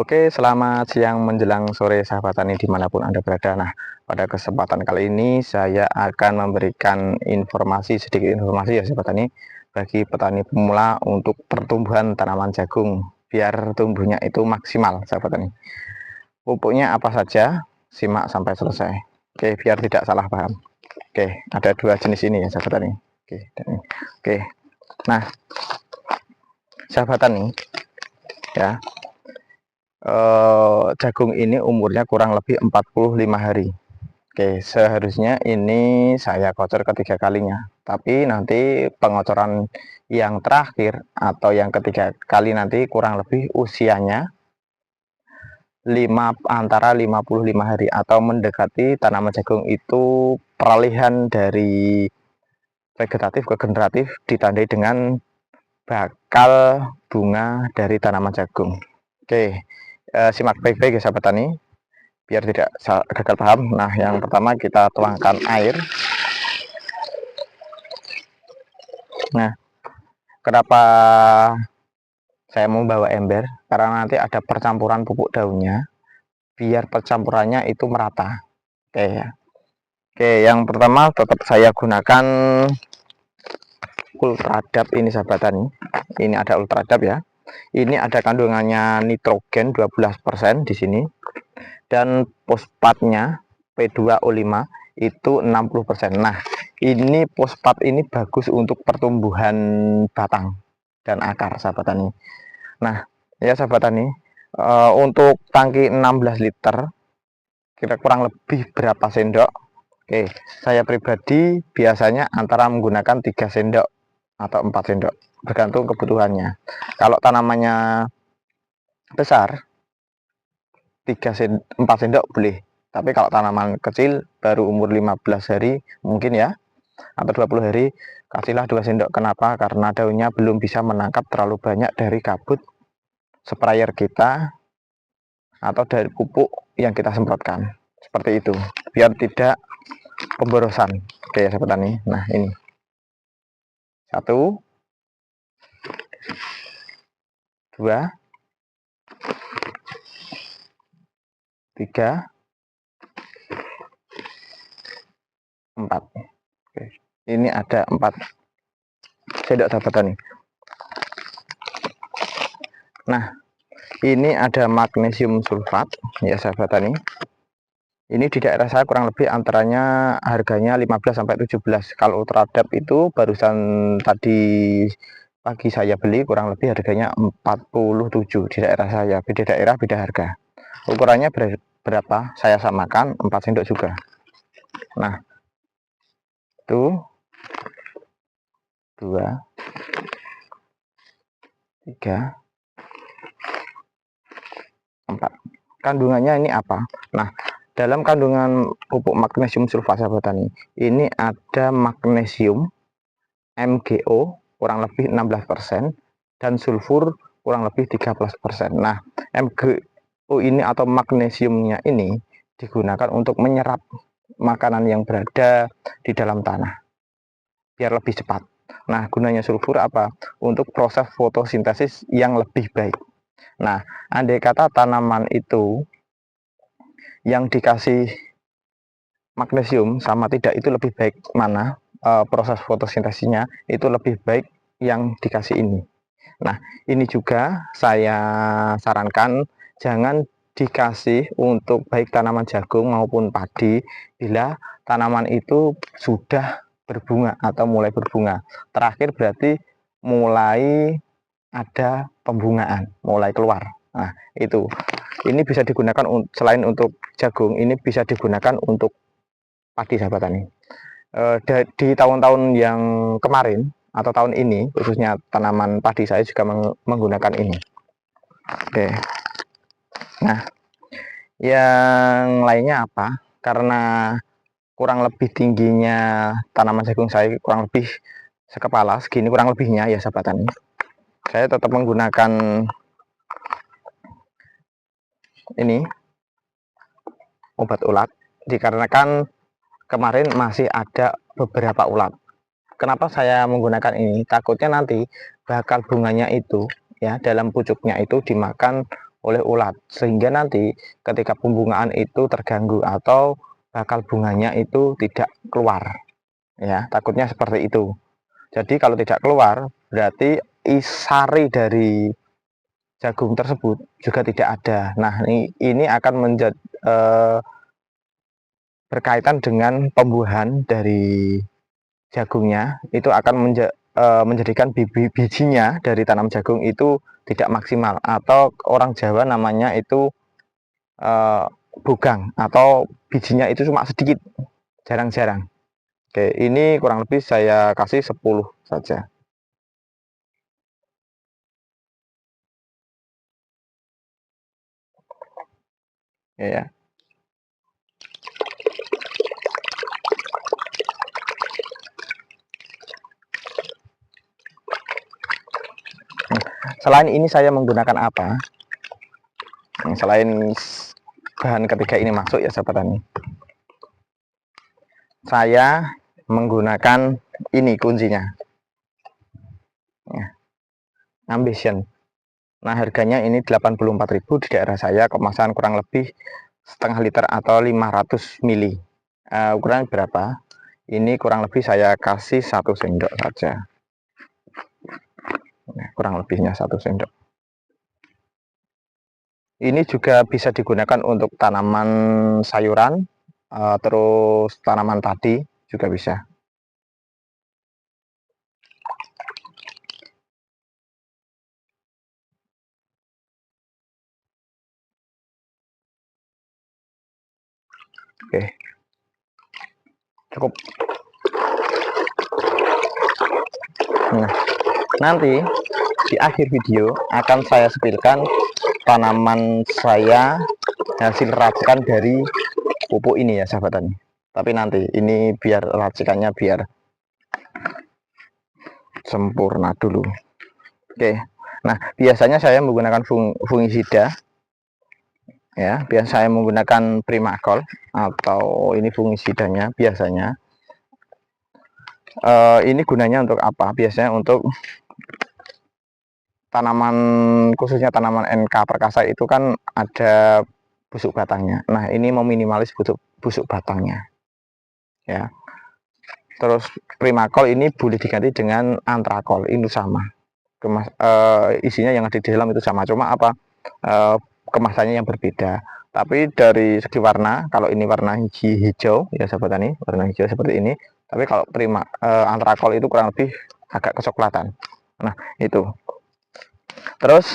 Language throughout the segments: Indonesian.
Oke, selamat siang menjelang sore sahabat tani dimanapun Anda berada. Nah, pada kesempatan kali ini saya akan memberikan sedikit informasi ya sahabat tani, bagi petani pemula untuk pertumbuhan tanaman jagung, biar tumbuhnya itu maksimal sahabat tani. Pupuknya apa saja, simak sampai selesai. Oke, biar tidak salah paham. Oke, ada dua jenis ini ya sahabat tani. Oke. Nah, sahabat tani ya, jagung ini umurnya kurang lebih 45 hari. Oke, seharusnya ini saya kocor ketiga kalinya, tapi nanti pengocoran yang terakhir atau yang ketiga kali nanti kurang lebih usianya antara 55 hari atau mendekati tanaman jagung itu peralihan dari vegetatif ke generatif, ditandai dengan bakal bunga dari tanaman jagung. Oke, simak baik-baik ya sahabat tani, biar tidak gagal paham. Nah, yang pertama kita tuangkan air. Nah, kenapa saya mau bawa ember? Karena nanti ada percampuran pupuk daunnya, biar percampurannya itu merata. Oke ya. Oke, yang pertama tetap saya gunakan Ultradap ini sahabat tani. Ini ada Ultradap ya. Ini ada kandungannya nitrogen 12% di sini, dan fosfatnya P2O5 itu 60%. Nah, ini fosfat ini bagus untuk pertumbuhan batang dan akar sahabat tani. Nah, ya sahabat tani, untuk tangki 16 liter kira kurang lebih berapa sendok? Oke, saya pribadi biasanya antara menggunakan 3 sendok atau 4 sendok, bergantung kebutuhannya. Kalau tanamannya besar, 4 sendok boleh. Tapi kalau tanaman kecil baru umur 15 hari mungkin ya, atau 20 hari, kasihlah 2 sendok. Kenapa? Karena daunnya belum bisa menangkap terlalu banyak dari kabut sprayer kita atau dari pupuk yang kita semprotkan. Seperti itu, biar tidak pemborosan. Oke ya sahabat tani. Nah, ini 1, 2, 3, 4. Oke. Ini ada 4 sendok sahabat tani. Nah, ini ada magnesium sulfat ya sahabat tani. Ini di daerah saya kurang lebih antaranya harganya 15 sampai 17. Kalau Ultradap itu barusan tadi pagi saya beli kurang lebih harganya 47 di daerah saya. Beda daerah beda harga. Ukurannya berapa? Saya samakan 4 sendok juga. Nah, itu 2, 3, 4. Kandungannya ini apa? Nah, dalam kandungan pupuk magnesium sulfat sahabat tani, ini ada magnesium MgO kurang lebih 16% dan sulfur kurang lebih 13%. Nah, MgO ini atau magnesiumnya ini digunakan untuk menyerap makanan yang berada di dalam tanah biar lebih cepat. Nah, gunanya sulfur apa? Untuk proses fotosintesis yang lebih baik. Nah, andai kata tanaman itu yang dikasih magnesium sama tidak, itu lebih baik mana? Proses fotosintesisnya itu lebih baik yang dikasih ini. Nah, ini juga saya sarankan jangan dikasih untuk baik tanaman jagung maupun padi bila tanaman itu sudah berbunga atau mulai berbunga. Terakhir berarti mulai ada pembungaan, mulai keluar. Nah, itu. Ini bisa digunakan selain untuk jagung, ini bisa digunakan untuk padi sahabat tani. Di tahun-tahun yang kemarin atau tahun ini, khususnya tanaman padi saya juga menggunakan ini. Oke. Nah, yang lainnya apa? Karena kurang lebih tingginya tanaman jagung saya kurang lebih sekepala segini kurang lebihnya ya sahabat tani. Saya tetap menggunakan ini obat ulat, dikarenakan kemarin masih ada beberapa ulat. Kenapa saya menggunakan ini? Takutnya nanti bakal bunganya itu ya dalam pucuknya itu dimakan oleh ulat, sehingga nanti ketika pembungaan itu terganggu atau bakal bunganya itu tidak keluar, ya takutnya seperti itu. Jadi kalau tidak keluar berarti sari dari jagung tersebut juga tidak ada. Nah ini akan menjadi berkaitan dengan pembuahan dari jagungnya, itu akan menjadikan bijinya dari tanam jagung itu tidak maksimal, atau orang Jawa namanya itu bugang, atau bijinya itu cuma sedikit, jarang-jarang. Oke, ini kurang lebih saya kasih 10 saja. Ya. Selain ini saya menggunakan apa? Selain bahan ketiga ini masuk ya sahabat tani, saya menggunakan ini kuncinya, ya, Ambition. Nah harganya ini 84.000 di daerah saya, kemasan kurang lebih setengah liter atau 500 mili. Ukuran berapa? Ini kurang lebih saya kasih 1 sendok saja. Nah, kurang lebihnya 1 sendok. Ini juga bisa digunakan untuk tanaman sayuran, terus tanaman padi juga bisa. Oke, cukup. Nah, nanti di akhir video akan saya spilkan tanaman saya hasil racikan dari pupuk ini ya sahabat tani. Tapi nanti ini biar racikannya biar sempurna dulu. Oke, nah biasanya saya menggunakan fungisida, ya biasa saya menggunakan Primacol, atau ini fungisidanya biasanya. Ini gunanya untuk apa? Biasanya untuk tanaman, khususnya tanaman NK perkasa itu kan ada busuk batangnya. Nah ini meminimalis busuk batangnya, ya. Terus Primacol ini boleh diganti dengan Antrakol, ini sama. Isinya yang ada di dalam itu sama, cuma apa, kemasannya yang berbeda. Tapi dari segi warna, kalau ini warna hijau ya sahabat tani, warna hijau seperti ini. Tapi kalau Antrakol itu kurang lebih agak kecoklatan. Nah itu. Terus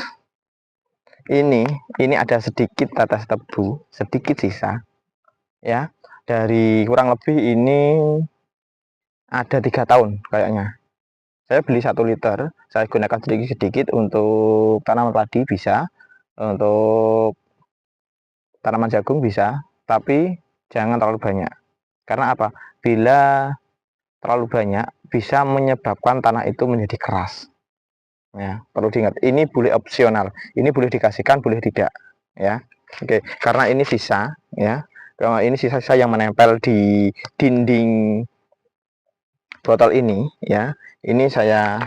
ini ada sedikit tetes tebu, sedikit sisa, ya. Dari kurang lebih ini ada 3 tahun kayaknya. Saya beli 1 liter, saya gunakan sedikit-sedikit untuk tanaman padi bisa, untuk tanaman jagung bisa, tapi jangan terlalu banyak. Karena apa? Bila terlalu banyak bisa menyebabkan tanah itu menjadi keras. Ya, perlu diingat. Ini boleh opsional. Ini boleh dikasihkan, boleh tidak. Ya, oke. Karena ini sisa, ya. Kalau ini sisa-sisa yang menempel di dinding botol ini, ya. Ini saya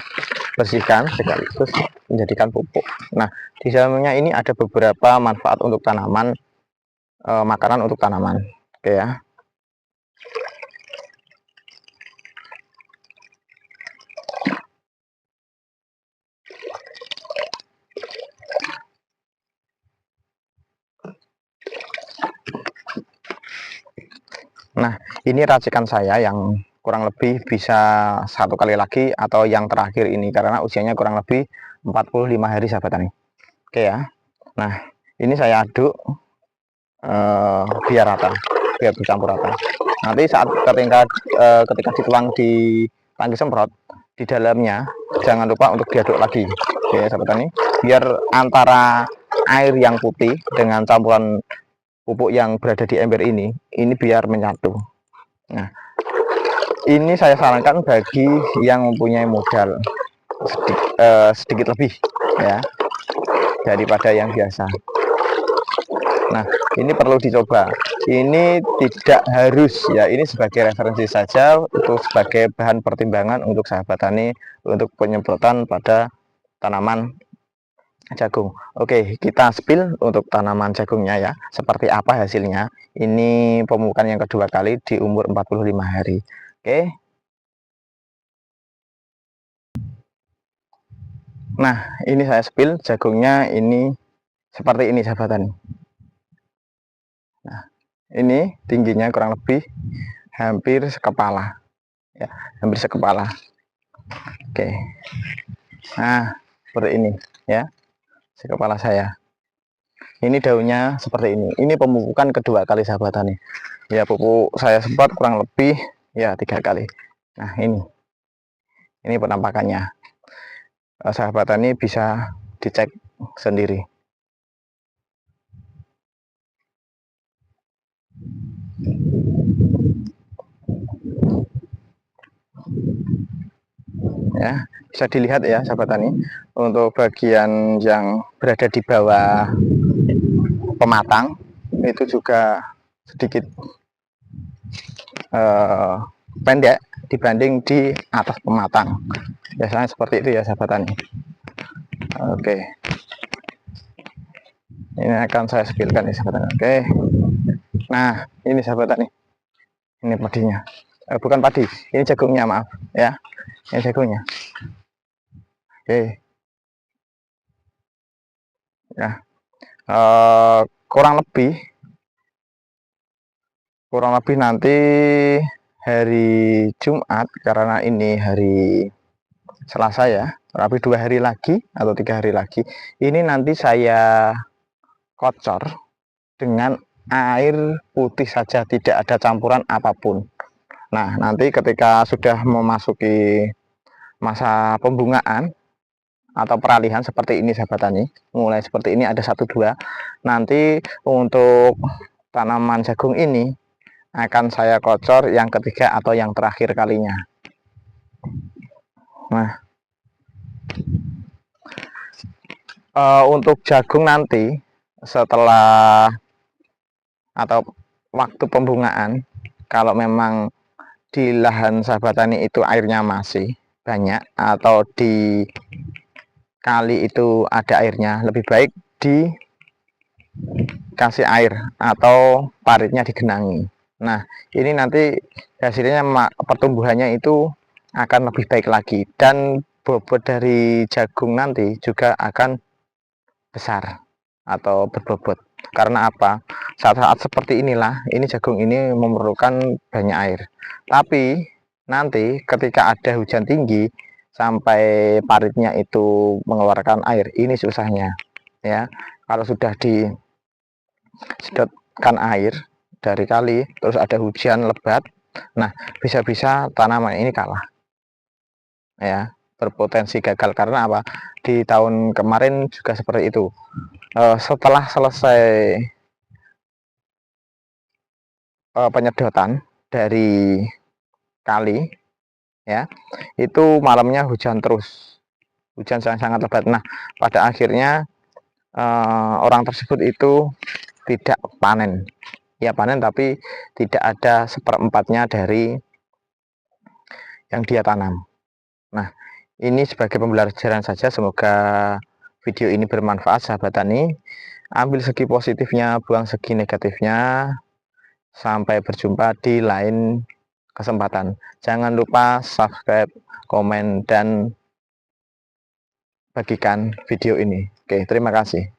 bersihkan sekaligus menjadikan pupuk. Nah, di dalamnya ini ada beberapa manfaat untuk tanaman, makanan untuk tanaman. Oke ya. Nah, ini racikan saya yang kurang lebih bisa 1 kali lagi atau yang terakhir ini, karena usianya kurang lebih 45 hari sahabat tani. Oke ya. Nah, ini saya aduk biar rata, biar bercampur rata. Nanti saat ketika dituang di tangki semprot, di dalamnya jangan lupa untuk diaduk lagi. Oke sahabat tani, biar antara air yang putih dengan campuran pupuk yang berada di ember ini biar menyatu. Nah, ini saya sarankan bagi yang mempunyai modal sedikit lebih ya daripada yang biasa. Nah, ini perlu dicoba. Ini tidak harus ya, ini sebagai referensi saja, itu sebagai bahan pertimbangan untuk sahabat tani untuk penyemprotan pada tanaman jagung. Oke, kita spill untuk tanaman jagungnya ya. Seperti apa hasilnya? Ini pemupukan yang kedua kali di umur 45 hari. Oke. Nah, ini saya spill jagungnya ini seperti ini sahabat tani. Nah, ini tingginya kurang lebih hampir sekepala ya, hampir sekepala. Oke. Nah, seperti ini ya, sekepala saya. Ini daunnya seperti ini. Ini pemupukan kedua kali sahabat tani. Ya, pupuk saya sempat kurang lebih ya 3 kali. Nah, ini penampakannya. Sahabat tani bisa dicek sendiri. Ya, bisa dilihat ya sahabat tani, untuk bagian yang berada di bawah pematang itu juga sedikit pendek dibanding di atas pematang. Biasanya seperti itu ya sahabat tani. Oke, ini akan saya spillkan ya sahabat tani. Oke, nah ini sahabat tani, ini padinya, bukan padi, ini jagungnya, maaf ya, ini jagungnya. Oke ya, kurang lebih nanti hari Jumat, karena ini hari Selasa ya, tapi 2 hari lagi atau 3 hari lagi ini nanti saya kocor dengan air putih saja, tidak ada campuran apapun. Nah, nanti ketika sudah memasuki masa pembungaan atau peralihan seperti ini sahabat tani, mulai seperti ini ada 1-2, nanti untuk tanaman jagung ini akan saya kocor yang ketiga atau yang terakhir kalinya. Nah, untuk jagung nanti setelah atau waktu pembungaan, kalau memang di lahan sahabat tani itu airnya masih banyak atau di kali itu ada airnya, lebih baik dikasih air atau paritnya digenangi. Nah, ini nanti hasilnya pertumbuhannya itu akan lebih baik lagi, dan bobot dari jagung nanti juga akan besar atau berbobot. Karena apa? Saat-saat seperti inilah, ini jagung ini memerlukan banyak air. Tapi nanti ketika ada hujan tinggi sampai paritnya itu mengeluarkan air, ini susahnya ya. Kalau sudah disedotkan air dari kali, terus ada hujan lebat, nah bisa-bisa tanaman ini kalah ya, berpotensi gagal. Karena apa? Di tahun kemarin juga seperti itu. Setelah selesai penyedotan dari kali ya, itu malamnya hujan terus, hujan sangat lebat. Nah, pada akhirnya orang tersebut itu tidak panen ya, panen tapi tidak ada seperempatnya dari yang dia tanam. Nah, ini sebagai pembelajaran saja, semoga video ini bermanfaat sahabat tani. Ambil segi positifnya, buang segi negatifnya. Sampai berjumpa di lain kesempatan. Jangan lupa subscribe, komen, dan bagikan video ini. Oke, terima kasih.